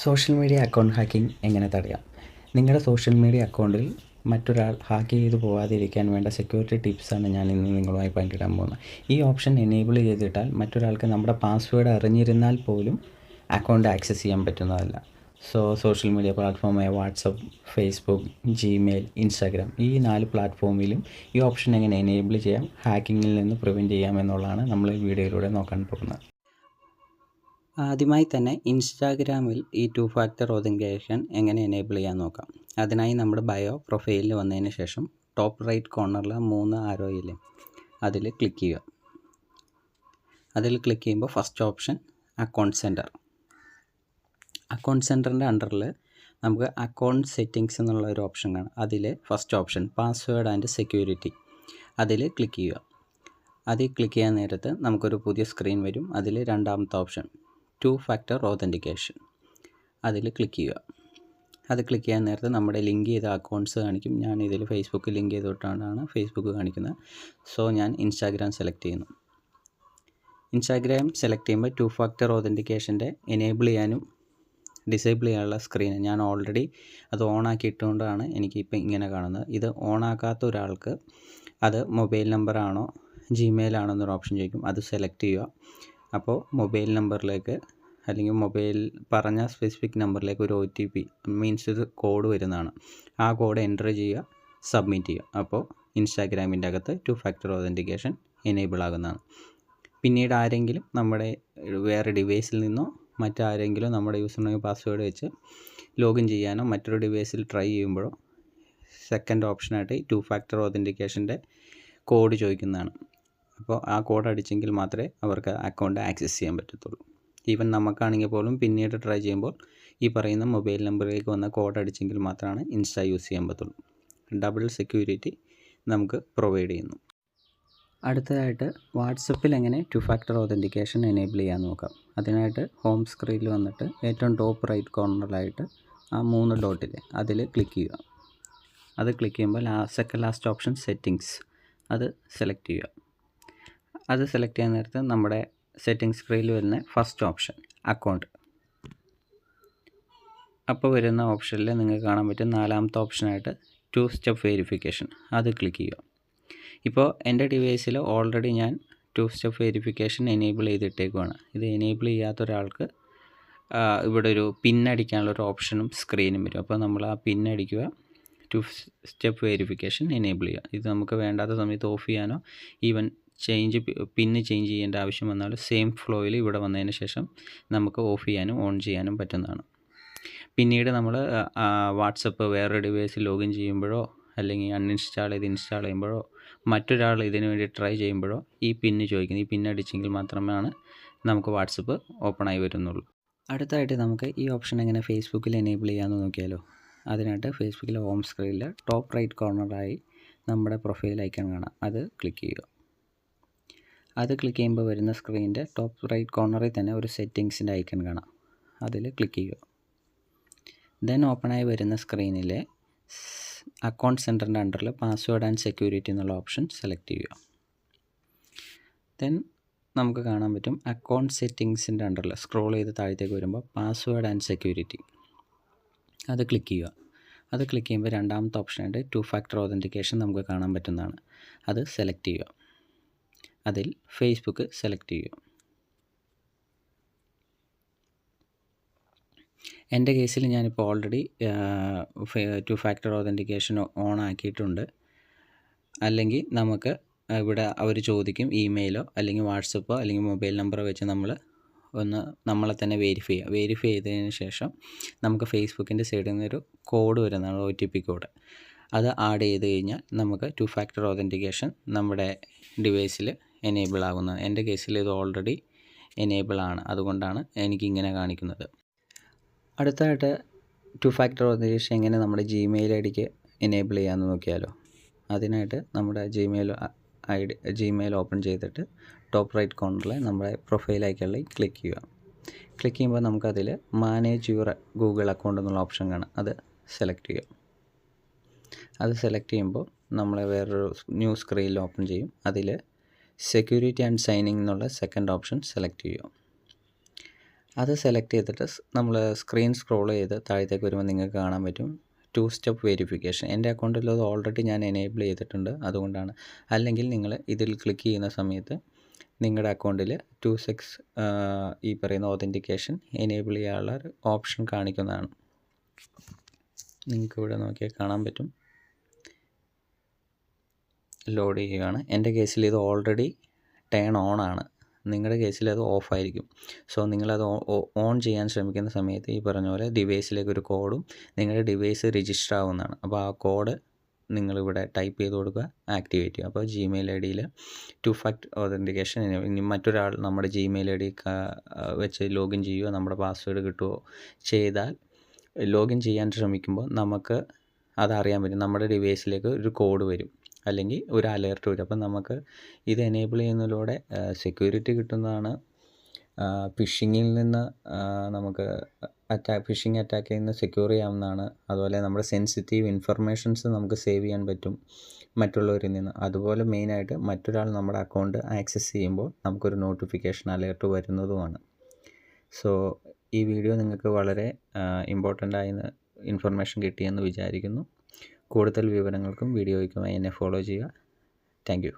Social media account hacking എങ്ങനെ തടയാം? നിങ്ങളുടെ സോഷ്യൽ മീഡിയ അക്കൗണ്ടിൽ മറ്റൊരാൾ ഹാക്ക് ചെയ്ത് പോകാതിരിക്കാൻ വേണ്ട സെക്യൂരിറ്റി ടിപ്സാണ് ഞാൻ ഇന്ന് നിങ്ങളുമായി പങ്കിടാൻ പോകുന്നത്. ഈ ഓപ്ഷൻ എനേബിൾ ചെയ്തിട്ടാൽ മറ്റൊരാൾക്ക് നമ്മുടെ പാസ്വേഡ് അറിഞ്ഞിരുന്നാൽ പോലും അക്കൗണ്ട് ആക്സസ് ചെയ്യാൻ പറ്റുന്നതല്ല. സോഷ്യൽ മീഡിയ പ്ലാറ്റ്ഫോമായ വാട്സപ്പ്, ഫേസ്ബുക്ക്, ജിമെയിൽ, ഇൻസ്റ്റാഗ്രാം ഈ 4 പ്ലാറ്റ്ഫോമിലും ഈ ഓപ്ഷൻ എങ്ങനെ എനേബിൾ ചെയ്യാം, ഹാക്കിങ്ങിൽ നിന്ന് പ്രിവെൻറ്റ് ചെയ്യാം എന്നുള്ളതാണ് നമ്മൾ ഈ വീഡിയോയിലൂടെ നോക്കാൻ പോകുന്നത്. ആദ്യമായി തന്നെ ഇൻസ്റ്റാഗ്രാമിൽ ഈ 2 ഫാക്ടർ ഒതൻറ്റിക്കേഷൻ എങ്ങനെ എനേബിൾ ചെയ്യാൻ നോക്കാം. അതിനായി നമ്മുടെ ബയോ പ്രൊഫൈലിൽ വന്നതിന് ശേഷം ടോപ്പ് റൈറ്റ് കോർണറിൽ 3 ആരോ ഇല്ലേ, അതിൽ ക്ലിക്ക് ചെയ്യുക. അതിൽ ക്ലിക്ക് ചെയ്യുമ്പോൾ first option account centre. Account സെൻറ്ററിൻ്റെ അണ്ടറിൽ നമുക്ക് അക്കൗണ്ട് സെറ്റിങ്സ് എന്നുള്ള ഒരു ഓപ്ഷൻ കാണാം. അതിൽ first option password and security, അതിൽ ക്ലിക്ക് ചെയ്യുക. അതിൽ ക്ലിക്ക് ചെയ്യാൻ നേരത്ത് നമുക്കൊരു പുതിയ സ്ക്രീൻ വരും. അതിൽ രണ്ടാമത്തെ ഓപ്ഷൻ 2 ഫാക്ടർ ഒതൻറ്റിക്കേഷൻ, അതിൽ ക്ലിക്ക് ചെയ്യുക. അത് ക്ലിക്ക് ചെയ്യാൻ നേരത്തെ നമ്മുടെ ലിങ്ക് ചെയ്ത അക്കൗണ്ട്സ് കാണിക്കും. ഞാൻ ഇതിൽ ഫേസ്ബുക്ക് ലിങ്ക് ചെയ്തിട്ടാണ് ഫേസ്ബുക്ക് കാണിക്കുന്നത്. ഞാൻ ഇൻസ്റ്റാഗ്രാം സെലക്ട് ചെയ്യുന്നു. ഇൻസ്റ്റാഗ്രാം സെലക്ട് ചെയ്യുമ്പോൾ 2 ഫാക്ടർ ഒതൻറ്റിക്കേഷൻ്റെ എനേബിൾ ചെയ്യാനും ഡിസേബിൾ ചെയ്യാനുള്ള സ്ക്രീൻ ഞാൻ ഓൾറെഡി അത് ഓണാക്കിയിട്ടുകൊണ്ടാണ് എനിക്കിപ്പോൾ ഇങ്ങനെ കാണുന്നത്. ഇത് ഓണാക്കാത്ത ഒരാൾക്ക് അത് മൊബൈൽ നമ്പറാണോ ജിമെയിൽ ആണോ എന്നൊരു ഓപ്ഷൻ ചോദിക്കും. അത് സെലക്ട് ചെയ്യുക. അപ്പോൾ മൊബൈൽ നമ്പറിലേക്ക് അല്ലെങ്കിൽ മൊബൈൽ പറഞ്ഞ സ്പെസിഫിക് നമ്പറിലേക്ക് ഒരു OTP മീൻസ് ഇത് കോഡ് വരുന്നതാണ്. ആ കോഡ് എൻ്റർ ചെയ്യുക, സബ്മിറ്റ് ചെയ്യുക. അപ്പോൾ ഇൻസ്റ്റാഗ്രാമിൻ്റെ അകത്ത് 2 ഫാക്ടർ ഒതൻറ്റിക്കേഷൻ എനേബിൾ ആകുന്നതാണ്. പിന്നീട് ആരെങ്കിലും നമ്മുടെ വേറെ ഡിവൈസിൽ നിന്നോ മറ്റാരെങ്കിലും നമ്മുടെ യൂസർ നെയിം പാസ്വേഡ് വെച്ച് ലോഗിൻ ചെയ്യാനോ മറ്റൊരു ഡിവൈസിൽ ട്രൈ ചെയ്യുമ്പോഴോ സെക്കൻഡ് ഓപ്ഷനായിട്ട് 2 ഫാക്ടർ ഒതൻറ്റിക്കേഷൻ്റെ കോഡ് ചോദിക്കുന്നതാണ്. അപ്പോൾ ആ കോഡ് അടിച്ചെങ്കിൽ മാത്രമേ അവർക്ക് അക്കൗണ്ട് ആക്സസ് ചെയ്യാൻ പറ്റത്തുള്ളൂ. ഈവൻ നമുക്കാണെങ്കിൽ പോലും പിന്നീട് ട്രൈ ചെയ്യുമ്പോൾ ഈ പറയുന്ന മൊബൈൽ നമ്പറിലേക്ക് വന്ന കോഡ് അടിച്ചെങ്കിൽ മാത്രമാണ് ഇൻസ്റ്റാ യൂസ് ചെയ്യാൻ പറ്റുള്ളൂ. ഡബിൾ സെക്യൂരിറ്റി നമുക്ക് പ്രൊവൈഡ് ചെയ്യുന്നു. അടുത്തതായിട്ട് വാട്സപ്പിൽ എങ്ങനെ 2 ഫാക്ടർ ഒതൻറ്റിക്കേഷൻ എനേബിൾ ചെയ്യാൻ നോക്കാം. അതിനായിട്ട് ഹോം സ്ക്രീനിൽ വന്നിട്ട് ഏറ്റവും ടോപ്പ് റൈറ്റ് കോർണറിലായിട്ട് ആ 3 ഡോട്ടിൽ അതിൽ ക്ലിക്ക് ചെയ്യുക. അത് ക്ലിക്ക് ചെയ്യുമ്പോൾ ലാസ്റ്റ് ഓപ്ഷൻ സെറ്റിങ്സ്, അത് സെലക്ട് ചെയ്യുക. അത് സെലക്ട് ചെയ്യാൻ നേരത്ത് നമ്മുടെ സെറ്റിംഗ് സ്ക്രീനിൽ വരുന്ന ഫസ്റ്റ് ഓപ്ഷൻ അക്കൗണ്ട്. അപ്പോൾ വരുന്ന ഓപ്ഷനിൽ നിങ്ങൾക്ക് കാണാൻ പറ്റും 4ാമത്തെ ഓപ്ഷനായിട്ട് 2 സ്റ്റെപ്പ് വെരിഫിക്കേഷൻ, അത് ക്ലിക്ക് ചെയ്യുക. ഇപ്പോൾ എൻ്റെ ഡിവൈസിൽ ഓൾറെഡി ഞാൻ 2 സ്റ്റെപ്പ് വെരിഫിക്കേഷൻ എനേബിൾ ചെയ്തിട്ടേക്കുവാണ്. ഇത് എനേബിൾ ചെയ്യാത്ത ഒരാൾക്ക് ഇവിടെ ഒരു പിൻ അടിക്കാനുള്ളൊരു ഓപ്ഷനും സ്ക്രീനും വരും. അപ്പോൾ നമ്മൾ ആ പിൻ അടിക്കുക, 2 സ്റ്റെപ്പ് വെരിഫിക്കേഷൻ എനേബിൾ ചെയ്യുക. ഇത് നമുക്ക് വേണ്ടാത്ത സമയത്ത് ഓഫ് ചെയ്യാനോ ഈവൻ പിന്ന് ചേഞ്ച് ചെയ്യേണ്ട ആവശ്യം വന്നാൽ സെയിം ഫ്ലോയിൽ ഇവിടെ വന്നതിന് ശേഷം നമുക്ക് ഓഫ് ചെയ്യാനും ഓൺ ചെയ്യാനും പറ്റുന്നതാണ്. പിന്നീട് നമ്മൾ വാട്സപ്പ് വേറൊരു ഡിവൈസിൽ ലോഗിൻ ചെയ്യുമ്പോഴോ അല്ലെങ്കിൽ അൺഇൻസ്റ്റാൾ ചെയ്ത് ഇൻസ്റ്റാൾ ചെയ്യുമ്പോഴോ മറ്റൊരാൾ ഇതിനു വേണ്ടി ട്രൈ ചെയ്യുമ്പോഴോ ഈ പിന്ന് ചോദിക്കുന്നത്, ഈ പിന്ന് അടിച്ചെങ്കിൽ മാത്രമാണ് നമുക്ക് വാട്സപ്പ് ഓപ്പണായി വരുന്നുള്ളൂ. അടുത്തായിട്ട് നമുക്ക് ഈ ഓപ്ഷൻ എങ്ങനെ ഫേസ്ബുക്കിൽ എനേബിൾ ചെയ്യാമെന്ന് നോക്കിയാലോ. അതിനായിട്ട് ഫേസ്ബുക്കിലെ ഹോം സ്ക്രീനിൽ ടോപ്പ് റൈറ്റ് കോർണറായി നമ്മുടെ പ്രൊഫൈൽ ഐക്കൺ കാണാം. അത് ക്ലിക്ക് ചെയ്യുക. അത് ക്ലിക്ക് ചെയ്യുമ്പോൾ വരുന്ന സ്ക്രീനിൻ്റെ ടോപ്പ് റൈറ്റ് കോർണറിൽ തന്നെ ഒരു സെറ്റിങ്സിൻ്റെ ഐക്കൺ കാണാം. അതിൽ ക്ലിക്ക് ചെയ്യുക. ദെൻ ഓപ്പണായി വരുന്ന സ്ക്രീനിലെ അക്കൗണ്ട് സെൻറ്ററിൻ്റെ അണ്ടറിൽ പാസ്വേഡ് ആൻഡ് സെക്യൂരിറ്റി എന്നുള്ള ഓപ്ഷൻ സെലക്ട് ചെയ്യുക. ദെൻ നമുക്ക് കാണാൻ പറ്റും അക്കൗണ്ട് സെറ്റിങ്സിൻ്റെ അണ്ടറിൽ സ്ക്രോൾ ചെയ്ത് താഴത്തേക്ക് വരുമ്പോൾ പാസ്വേഡ് ആൻഡ് സെക്യൂരിറ്റി, അത് ക്ലിക്ക് ചെയ്യുക. അത് ക്ലിക്ക് ചെയ്യുമ്പോൾ രണ്ടാമത്തെ ഓപ്ഷനായിട്ട് 2 ഫാക്ടർ ഒതൻറ്റിക്കേഷൻ നമുക്ക് കാണാൻ പറ്റുന്നതാണ്. അത് സെലക്ട് ചെയ്യുക. അതിൽ ഫേസ്ബുക്ക് സെലക്ട് ചെയ്യുക. എൻ്റെ കേസിൽ ഞാനിപ്പോൾ ഓൾറെഡി 2 ഫാക്ടർ ഒതൻറ്റിക്കേഷൻ ഓൺ ആക്കിയിട്ടുണ്ട്. അല്ലെങ്കിൽ നമുക്ക് ഇവിടെ അവർ ചോദിക്കും ഇമെയിലോ അല്ലെങ്കിൽ വാട്സപ്പോ അല്ലെങ്കിൽ മൊബൈൽ നമ്പറോ വെച്ച് നമ്മളെ തന്നെ വെരിഫൈ ചെയ്തതിന് ശേഷം നമുക്ക് ഫേസ്ബുക്കിൻ്റെ സൈഡിൽ നിന്നൊരു കോഡ് വരുന്നതാണ്, OTP കോഡ്. അത് ആഡ് ചെയ്ത് കഴിഞ്ഞാൽ നമുക്ക് 2 ഫാക്ടർ ഒതൻറ്റിക്കേഷൻ നമ്മുടെ ഡിവൈസിൽ എനേബിൾ ആകുന്നത്. എൻ്റെ കേസിൽ ഇത് ഓൾറെഡി എനേബിൾ ആണ്, അതുകൊണ്ടാണ് എനിക്കിങ്ങനെ കാണിക്കുന്നത്. അടുത്തായിട്ട് 2 ഫാക്ടർ ഒതൻറ്റിക്കേഷൻ എങ്ങനെ നമ്മുടെ ജിമെയിൽ ഐഡിക്ക് എനേബിൾ ചെയ്യാമെന്ന് നോക്കിയാലോ. അതിനായിട്ട് നമ്മുടെ ജിമെയിൽ ഓപ്പൺ ചെയ്തിട്ട് ടോപ്പ് റൈറ്റ് കോർണറിൽ നമ്മുടെ പ്രൊഫൈൽ ഐക്കണിൽ ക്ലിക്ക് ചെയ്യുക. ക്ലിക്ക് ചെയ്യുമ്പോൾ നമുക്കതിൽ മാനേജ് യുവർ ഗൂഗിൾ അക്കൗണ്ട് എന്നുള്ള ഓപ്ഷൻ കാണാം. അത് സെലക്ട് ചെയ്യുക. അത് സെലക്ട് ചെയ്യുമ്പോൾ നമ്മളെ വേറൊരു ന്യൂ സ്ക്രീനിൽ ഓപ്പൺ ചെയ്യും. അതിൽ സെക്യൂരിറ്റി ആൻഡ് സൈനിങ് എന്നുള്ള സെക്കൻഡ് ഓപ്ഷൻ സെലക്ട് ചെയ്യുക. അത് സെലക്ട് ചെയ്തിട്ട് നമ്മൾ സ്ക്രീൻ സ്ക്രോൾ ചെയ്ത് താഴത്തേക്ക് വരുമ്പോൾ നിങ്ങൾക്ക് കാണാൻ പറ്റും 2 സ്റ്റെപ്പ് വെരിഫിക്കേഷൻ. എൻ്റെ അക്കൗണ്ടിൽ അത് ഓൾറെഡി ഞാൻ എനേബിൾ ചെയ്തിട്ടുണ്ട്, അതുകൊണ്ടാണ്. അല്ലെങ്കിൽ നിങ്ങൾ ഇതിൽ ക്ലിക്ക് ചെയ്യുന്ന സമയത്ത് നിങ്ങളുടെ അക്കൗണ്ടിൽ 2 steps ഈ പറയുന്ന ഓതൻറ്റിക്കേഷൻ എനേബിൾ ചെയ്യാനുള്ള ഒരു ഓപ്ഷൻ കാണിക്കുന്നതാണ്. നിങ്ങൾക്ക് ഇവിടെ നോക്കിയാൽ കാണാൻ പറ്റും, ലോഡ് ചെയ്യുകയാണ്. എൻ്റെ കേസിൽ ഇത് ഓൾറെഡി ടേൺ ഓൺ ആണ്, നിങ്ങളുടെ കേസിൽ അത് ഓഫായിരിക്കും. സോ നിങ്ങളത് ഓൺ ചെയ്യാൻ ശ്രമിക്കുന്ന സമയത്ത് ഈ പറഞ്ഞ പോലെ ഡിവൈസിലേക്ക് ഒരു കോഡും നിങ്ങളുടെ ഡിവൈസ് രജിസ്റ്റർ ആവുന്നതാണ്. അപ്പോൾ ആ കോഡ് നിങ്ങളിവിടെ ടൈപ്പ് ചെയ്ത് കൊടുക്കുക, ആക്ടിവേറ്റ് ചെയ്യുക. അപ്പോൾ ജിമെയിൽ ഐ ഡിയിൽ 2 factor ഓതൻറ്റിക്കേഷൻ ഇനി മറ്റൊരാൾ നമ്മുടെ ജിമെയിൽ ഐ ഡി വെച്ച് ലോഗിൻ ചെയ്യുകയോ നമ്മുടെ പാസ്വേഡ് കിട്ടുകയോ ചെയ്താൽ ലോഗിൻ ചെയ്യാൻ ശ്രമിക്കുമ്പോൾ നമുക്ക് അതറിയാൻ പറ്റും. നമ്മുടെ ഡിവൈസിലേക്ക് ഒരു കോഡ് വരും, അല്ലെങ്കിൽ ഒരു അലേർട്ട് വരും. അപ്പം നമുക്ക് ഇത് എനേബിൾ ചെയ്യുന്നതിലൂടെ സെക്യൂരിറ്റി കിട്ടുന്നതാണ്. ഫിഷിങ്ങിൽ നിന്ന് നമുക്ക് ഫിഷിംഗ് അറ്റാക്കിൽ നിന്ന് സെക്യൂർ ചെയ്യാവുന്നതാണ്. അതുപോലെ നമ്മുടെ സെൻസിറ്റീവ് ഇൻഫർമേഷൻസ് നമുക്ക് സേവ് ചെയ്യാൻ പറ്റും മറ്റുള്ളവരിൽ നിന്ന്. അതുപോലെ മെയിനായിട്ട് മറ്റൊരാൾ നമ്മുടെ അക്കൗണ്ട് ആക്സസ് ചെയ്യുമ്പോൾ നമുക്കൊരു നോട്ടിഫിക്കേഷൻ അലേർട്ട് വരുന്നതുമാണ്. സോ ഈ വീഡിയോ നിങ്ങൾക്ക് വളരെ ഇമ്പോർട്ടൻ്റ് ആയ ഇൻഫർമേഷൻ കിട്ടിയെന്ന് വിചാരിക്കുന്നു. കൂടുതൽ വിവരങ്ങൾക്കും വീഡിയോയ്ക്കുമായി എന്നെ ഫോളോ ചെയ്യുക. Thank you.